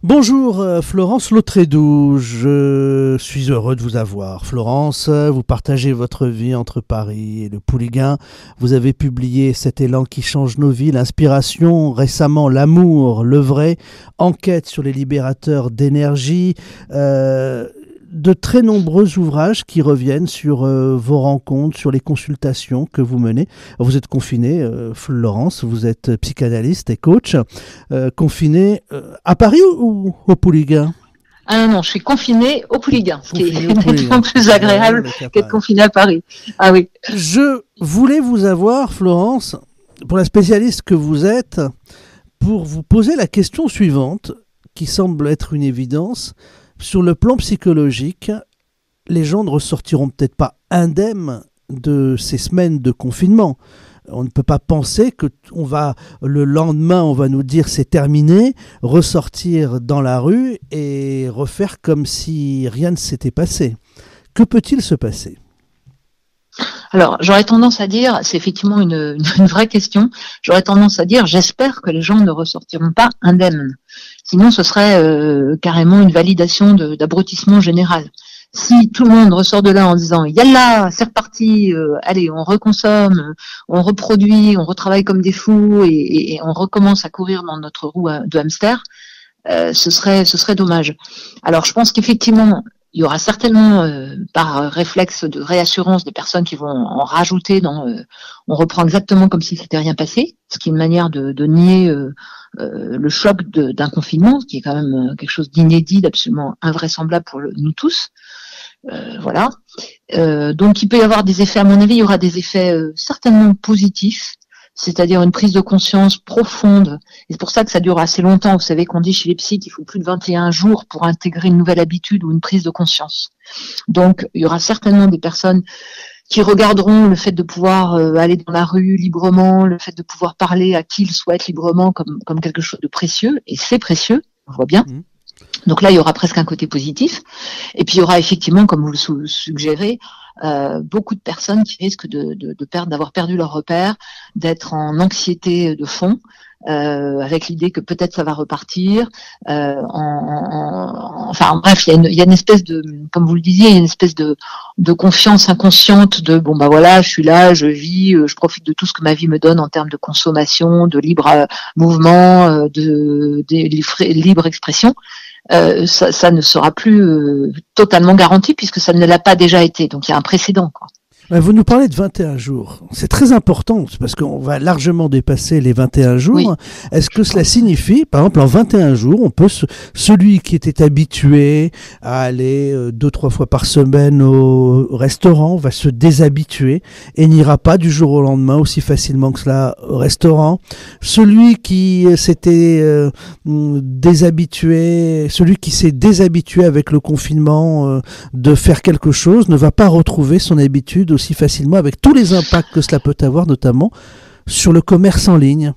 Bonjour Florence Lautrédoux, je suis heureux de vous avoir. Florence, vous partagez votre vie entre Paris et le Pouliguen. Vous avez publié Cet élan qui change nos vies, l'inspiration, récemment L'amour, le vrai, enquête sur les libérateurs d'énergie, de très nombreux ouvrages qui reviennent sur vos rencontres, sur les consultations que vous menez. Vous êtes confinée, Florence, vous êtes psychanalyste et coach, confinée à Paris ou au Pouliguen? Ah non, je suis confinée au Pouliguen, ce qui est nettement plus agréable qu'être confinée à Paris. Ah oui. Je voulais vous avoir, Florence, pour la spécialiste que vous êtes, pour vous poser la question suivante, qui semble être une évidence. Sur le plan psychologique, les gens ne ressortiront peut-être pas indemnes de ces semaines de confinement. On ne peut pas penser que le lendemain, on va nous dire c'est terminé, ressortir dans la rue et refaire comme si rien ne s'était passé. Que peut-il se passer ? Alors, j'aurais tendance à dire, c'est effectivement une vraie question, j'aurais tendance à dire, j'espère que les gens ne ressortiront pas indemnes. Sinon, ce serait carrément une validation d'abrutissement général. Si tout le monde ressort de là en disant « Yallah, c'est reparti, allez, on reconsomme, on reproduit, on retravaille comme des fous et on recommence à courir dans notre roue de hamster », ce serait dommage. Alors, je pense qu'effectivement, il y aura certainement, par réflexe de réassurance, des personnes qui vont en rajouter on reprend exactement comme si c'était rien passé, ce qui est une manière de nier le choc d'un confinement, qui est quand même quelque chose d'inédit, d'absolument invraisemblable pour nous tous. Voilà. Donc il peut y avoir des effets, à mon avis, il y aura des effets certainement positifs, c'est-à-dire une prise de conscience profonde. Et c'est pour ça que ça dure assez longtemps. Vous savez qu'on dit chez les psys qu'il faut plus de 21 jours pour intégrer une nouvelle habitude ou une prise de conscience. Donc il y aura certainement des personnes qui regarderont le fait de pouvoir aller dans la rue librement, le fait de pouvoir parler à qui ils souhaitent librement comme quelque chose de précieux. Et c'est précieux, on voit bien. Donc là, il y aura presque un côté positif. Et puis, il y aura effectivement, comme vous le suggérez, beaucoup de personnes qui risquent d'avoir perdu leur repère, d'être en anxiété de fond, avec l'idée que peut-être ça va repartir. Enfin, bref, il y a une espèce de, comme vous le disiez, il y a une espèce de confiance inconsciente de bon bah voilà, je suis là, je vis, je profite de tout ce que ma vie me donne en termes de consommation, de libre mouvement, de libre expression. Ça ne sera plus totalement garanti puisque ça ne l'a pas déjà été. Donc il y a un précédent, quoi. Vous nous parlez de 21 jours. C'est très important parce qu'on va largement dépasser les 21 jours. Oui. Est-ce que cela signifie, par exemple, en 21 jours, on peut celui qui était habitué à aller 2-3 fois par semaine au restaurant va se déshabituer et n'ira pas du jour au lendemain aussi facilement que cela au restaurant. Celui qui s'était déshabitué, celui qui s'est déshabitué avec le confinement de faire quelque chose ne va pas retrouver son habitude aussi facilement, avec tous les impacts que cela peut avoir, notamment sur le commerce en ligne.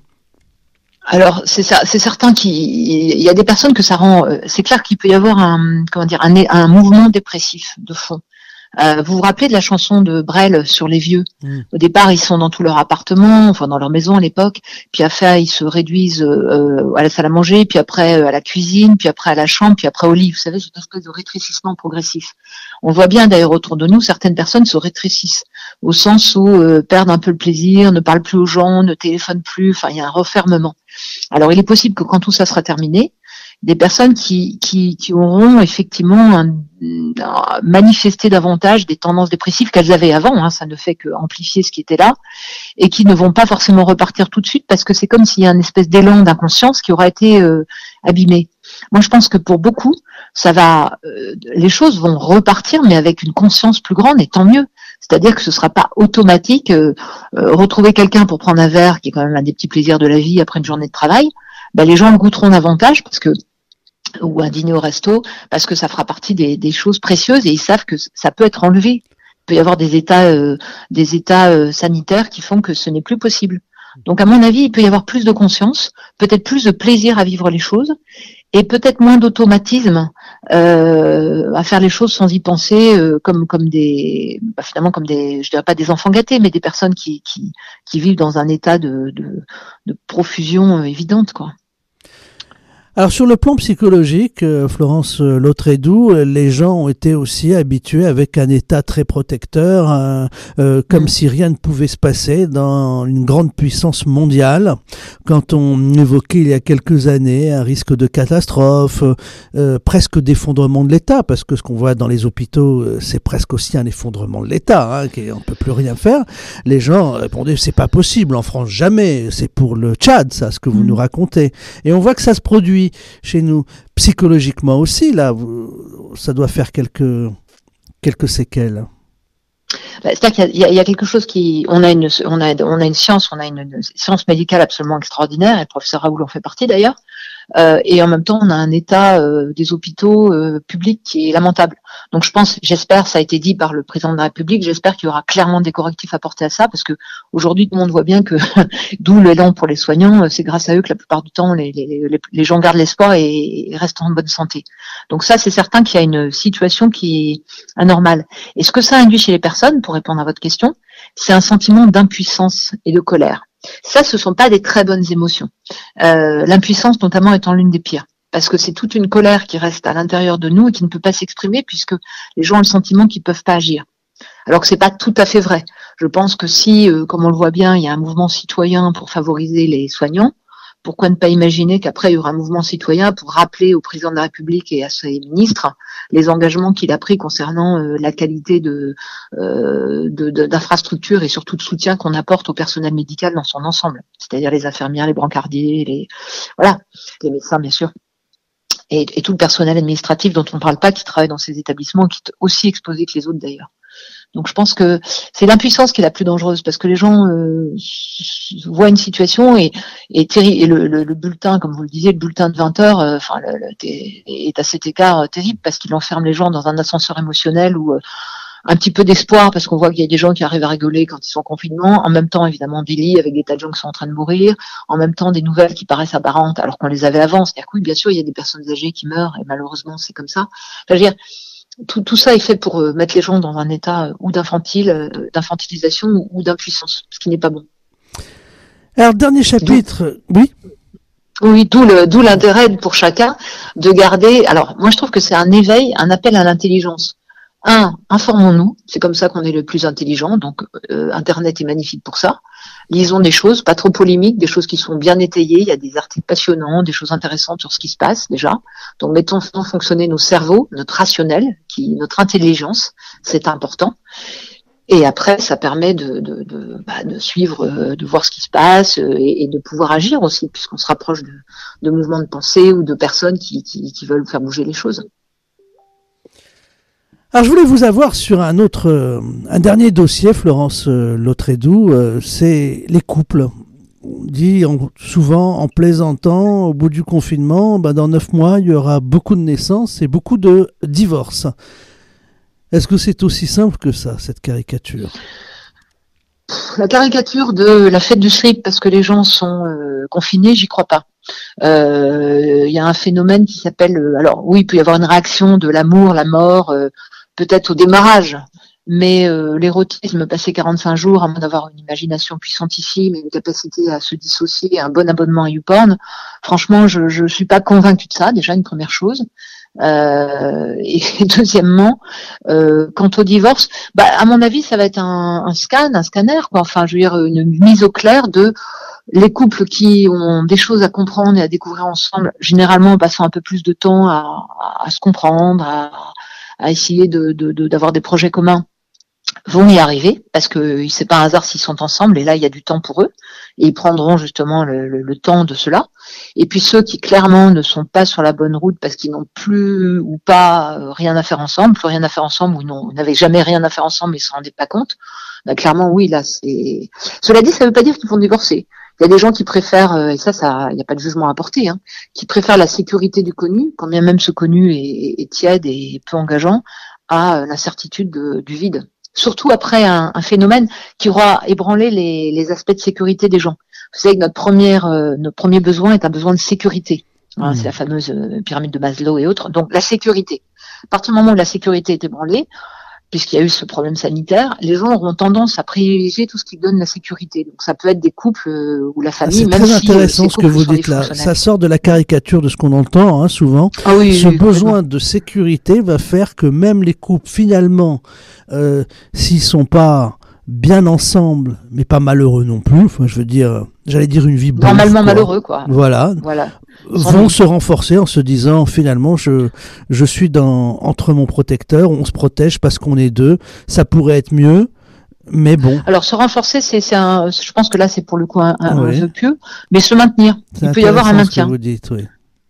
Alors c'est certain qu'il y a des personnes que ça rend. C'est clair qu'il peut y avoir un mouvement dépressif de fond. Vous vous rappelez de la chanson de Brel sur les vieux? Au départ, ils sont dans tout leur appartement, enfin dans leur maison à l'époque, puis après ils se réduisent à la salle à manger, puis après à la cuisine, puis après à la chambre, puis après au lit. Vous savez, cette espèce de rétrécissement progressif. On voit bien d'ailleurs autour de nous, certaines personnes se rétrécissent, au sens où perdent un peu le plaisir, ne parlent plus aux gens, ne téléphonent plus, enfin il y a un refermement. Alors il est possible que quand tout ça sera terminé, des personnes qui auront effectivement manifesté davantage des tendances dépressives qu'elles avaient avant, ça ne fait que amplifier ce qui était là, et qui ne vont pas forcément repartir tout de suite parce que c'est comme s'il y a une espèce d'élan d'inconscience qui aura été abîmé. Moi, je pense que pour beaucoup, les choses vont repartir, mais avec une conscience plus grande, et tant mieux. C'est-à-dire que ce sera pas automatique. Retrouver quelqu'un pour prendre un verre, qui est quand même un des petits plaisirs de la vie après une journée de travail, les gens le goûteront davantage ou un dîner au resto, parce que ça fera partie des choses précieuses et ils savent que ça peut être enlevé. Il peut y avoir des états sanitaires qui font que ce n'est plus possible. Donc, à mon avis, il peut y avoir plus de conscience, peut-être plus de plaisir à vivre les choses, et peut-être moins d'automatisme à faire les choses sans y penser, finalement comme je dirais pas des enfants gâtés, mais des personnes qui vivent dans un état de profusion évidente, quoi. Alors sur le plan psychologique, Florence Lautrédoux, les gens ont été aussi habitués avec un État très protecteur, comme si rien ne pouvait se passer dans une grande puissance mondiale. Quand on évoquait il y a quelques années un risque de catastrophe, presque d'effondrement de l'État, parce que ce qu'on voit dans les hôpitaux, c'est presque aussi un effondrement de l'État, on ne peut plus rien faire. Les gens répondaient, c'est pas possible en France, jamais, c'est pour le Tchad, ça, ce que vous nous racontez. Et on voit que ça se produit chez nous, psychologiquement aussi, là, ça doit faire quelques séquelles. C'est-à-dire qu'il y a quelque chose on a une science médicale absolument extraordinaire, et le professeur Raoul en fait partie d'ailleurs, et en même temps on a un état des hôpitaux publics qui est lamentable. Donc j'espère, ça a été dit par le président de la République, j'espère qu'il y aura clairement des correctifs apportés à ça, parce que aujourd'hui tout le monde voit bien que d'où l'élan pour les soignants, c'est grâce à eux que la plupart du temps les gens gardent l'espoir et restent en bonne santé. Donc ça, c'est certain qu'il y a une situation qui est anormale. Et ce que ça induit chez les personnes, pour répondre à votre question, c'est un sentiment d'impuissance et de colère. Ça, ce sont pas des très bonnes émotions. L'impuissance, notamment, étant l'une des pires. Parce que c'est toute une colère qui reste à l'intérieur de nous et qui ne peut pas s'exprimer puisque les gens ont le sentiment qu'ils peuvent pas agir. Alors que c'est pas tout à fait vrai. Je pense que si, comme on le voit bien, il y a un mouvement citoyen pour favoriser les soignants, pourquoi ne pas imaginer qu'après il y aura un mouvement citoyen pour rappeler au président de la République et à ses ministres les engagements qu'il a pris concernant la qualité d'infrastructures et surtout de soutien qu'on apporte au personnel médical dans son ensemble, c'est-à-dire les infirmières, les brancardiers, les médecins bien sûr. Et tout le personnel administratif dont on ne parle pas, qui travaille dans ces établissements, qui est aussi exposé que les autres d'ailleurs. Donc je pense que c'est l'impuissance qui est la plus dangereuse, parce que les gens voient une situation et le bulletin, comme vous le disiez, le bulletin de 20 heures, est à cet écart terrible, parce qu'il enferme les gens dans un ascenseur émotionnel où un petit peu d'espoir, parce qu'on voit qu'il y a des gens qui arrivent à rigoler quand ils sont en confinement, en même temps évidemment des lits avec des tas de gens qui sont en train de mourir, en même temps des nouvelles qui paraissent aberrantes alors qu'on les avait avant. C'est-à-dire que oui, bien sûr, il y a des personnes âgées qui meurent et malheureusement c'est comme ça. Enfin, je veux dire, tout ça est fait pour mettre les gens dans un état ou d'infantilisation ou d'impuissance, ce qui n'est pas bon. Alors, dernier chapitre, oui. Oui, d'où l'intérêt pour chacun de garder. Alors, moi, je trouve que c'est un éveil, un appel à l'intelligence. Informons-nous, c'est comme ça qu'on est le plus intelligent, donc Internet est magnifique pour ça. Lisons des choses, pas trop polémiques, des choses qui sont bien étayées, il y a des articles passionnants, des choses intéressantes sur ce qui se passe déjà. Donc mettons fonctionner nos cerveaux, notre rationnel, notre intelligence, c'est important. Et après, ça permet de suivre, de voir ce qui se passe et de pouvoir agir aussi, puisqu'on se rapproche de mouvements de pensée ou de personnes qui veulent faire bouger les choses. Alors je voulais vous avoir sur un dernier dossier, Florence Lautrédoux, c'est les couples. On dit souvent en plaisantant, au bout du confinement, dans 9 mois, il y aura beaucoup de naissances et beaucoup de divorces. Est-ce que c'est aussi simple que ça, cette caricature ? La caricature de la fête du slip parce que les gens sont confinés, j'y crois pas. Il y a un phénomène qui s'appelle... alors oui, il peut y avoir une réaction de l'amour, la mort... peut-être au démarrage, mais l'érotisme, passer 45 jours, à moins d'avoir une imagination puissantissime et une capacité à se dissocier, un bon abonnement à YouPorn, franchement, je suis pas convaincue de ça, déjà une première chose. Et deuxièmement, quant au divorce, à mon avis, ça va être un scanner, quoi. Enfin, je veux dire, une mise au clair de les couples qui ont des choses à comprendre et à découvrir ensemble, généralement en passant un peu plus de temps à se comprendre, à essayer d'avoir des projets communs, vont y arriver, parce que c'est pas un hasard s'ils sont ensemble, et là il y a du temps pour eux, et ils prendront justement le temps de cela. Et puis ceux qui clairement ne sont pas sur la bonne route parce qu'ils n'ont plus ou pas rien à faire ensemble, plus rien à faire ensemble, ou n'avaient jamais rien à faire ensemble mais ils s'en rendaient pas compte, clairement oui, là c'est... Cela dit, ça veut pas dire qu'ils vont divorcer. Il y a des gens qui préfèrent, et ça, il n'y a pas de jugement à porter, qui préfèrent la sécurité du connu, quand bien même ce connu est tiède et peu engageant, à l'incertitude du vide. Surtout après un phénomène qui aura ébranlé les aspects de sécurité des gens. Vous savez que notre premier besoin est un besoin de sécurité. C'est la fameuse pyramide de Maslow et autres. Donc la sécurité. À partir du moment où la sécurité est ébranlée, puisqu'il y a eu ce problème sanitaire, les gens auront tendance à privilégier tout ce qui donne la sécurité. Donc ça peut être des couples ou la famille, c'est même très si intéressant ce que vous dites là. Ça sort de la caricature de ce qu'on entend hein, souvent. Ah oui, ce besoin de sécurité va faire que même les couples, finalement, s'ils sont pas bien ensemble, mais pas malheureux non plus, enfin, je veux dire, j'allais dire une vie bonne. Normalement malheureux, quoi. Voilà. Vont se renforcer en se disant finalement je suis entre mon protecteur, on se protège parce qu'on est deux, ça pourrait être mieux, mais bon. Alors se renforcer, je pense que là c'est pour le coup un vœu pieux, mais se maintenir. Il peut y avoir un maintien. Ce que vous dites, oui.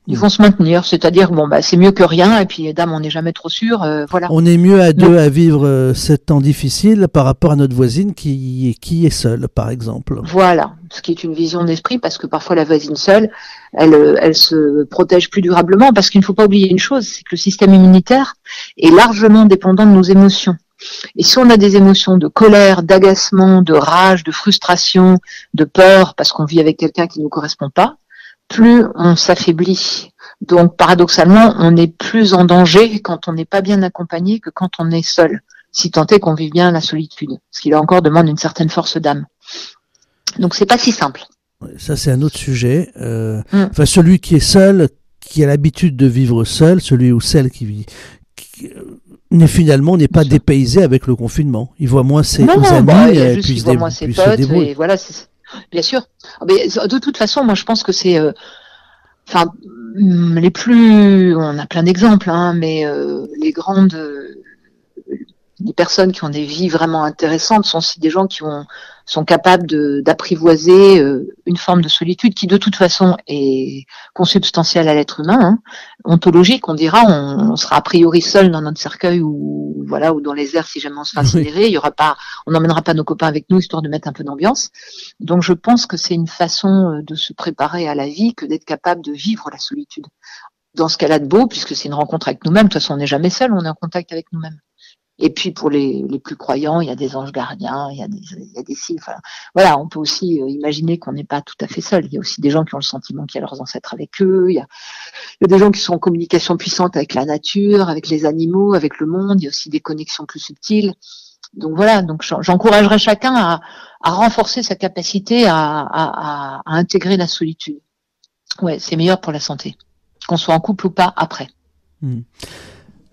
Ils vont se maintenir, c'est-à-dire c'est mieux que rien, et puis dame, on n'est jamais trop sûr, voilà. On est mieux à deux à vivre 7 temps difficiles par rapport à notre voisine qui est seule, par exemple. Voilà, ce qui est une vision d'esprit, parce que parfois la voisine seule, elle se protège plus durablement, parce qu'il ne faut pas oublier une chose, c'est que le système immunitaire est largement dépendant de nos émotions. Et si on a des émotions de colère, d'agacement, de rage, de frustration, de peur, parce qu'on vit avec quelqu'un qui ne nous correspond pas, plus on s'affaiblit. Donc, paradoxalement, on est plus en danger quand on n'est pas bien accompagné que quand on est seul, si tant est qu'on vit bien la solitude, ce qui là encore demande une certaine force d'âme. Donc, c'est pas si simple. Ça, c'est un autre sujet. Enfin, celui qui est seul, qui a l'habitude de vivre seul, celui ou celle qui finalement n'est pas dépaysé avec le confinement. Il voit moins ses amis, et puis il voit moins ses potes, et voilà, bien sûr. Mais de toute façon, moi je pense que c'est, on a plein d'exemples, hein, mais les personnes qui ont des vies vraiment intéressantes sont aussi des gens qui sont capables d'apprivoiser une forme de solitude qui de toute façon est consubstantielle à l'être humain, hein, ontologique, on dira, on sera a priori seul dans notre cercueil ou dans les airs si jamais on se fait incinérer, on n'emmènera pas nos copains avec nous histoire de mettre un peu d'ambiance. Donc je pense que c'est une façon de se préparer à la vie que d'être capable de vivre la solitude. Dans ce cas-là de beau, puisque c'est une rencontre avec nous-mêmes, de toute façon on n'est jamais seul, on est en contact avec nous-mêmes. Et puis pour les plus croyants, il y a des anges gardiens, il y a des signes. Enfin, voilà, on peut aussi imaginer qu'on n'est pas tout à fait seul. Il y a aussi des gens qui ont le sentiment qu'il y a leurs ancêtres avec eux. Il y a des gens qui sont en communication puissante avec la nature, avec les animaux, avec le monde. Il y a aussi des connexions plus subtiles. Donc voilà, donc j'encouragerais chacun à renforcer sa capacité à intégrer la solitude. Ouais, c'est meilleur pour la santé, qu'on soit en couple ou pas après.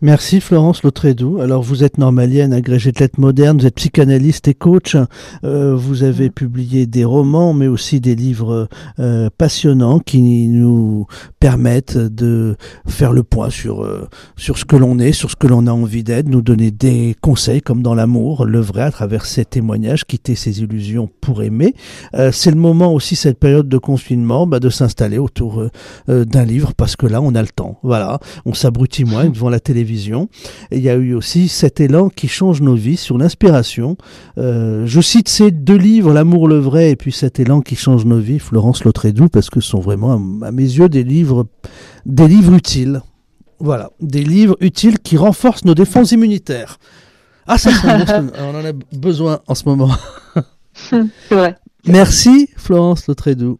Merci Florence Lautrédoux. Alors vous êtes normalienne, agrégée de lettres modernes, vous êtes psychanalyste et coach. Vous avez publié des romans, mais aussi des livres passionnants qui nous permettent de faire le point sur ce que l'on est, sur ce que l'on a envie d'être, nous donner des conseils comme dans l'amour, le vrai à travers ces témoignages, quitter ses illusions pour aimer. C'est le moment aussi, cette période de confinement, de s'installer autour d'un livre parce que là on a le temps. Voilà, on s'abrutit moins devant la télévision. Et il y a eu aussi cet élan qui change nos vies sur l'inspiration. Je cite ces 2 livres, L'amour, le vrai, et puis cet élan qui change nos vies, Florence Lautrédoux, parce que ce sont vraiment, à mes yeux, des livres utiles. Voilà, des livres utiles qui renforcent nos défenses immunitaires. Ah, ça, on en a besoin en ce moment. C'est vrai. Merci, Florence Lautrédoux.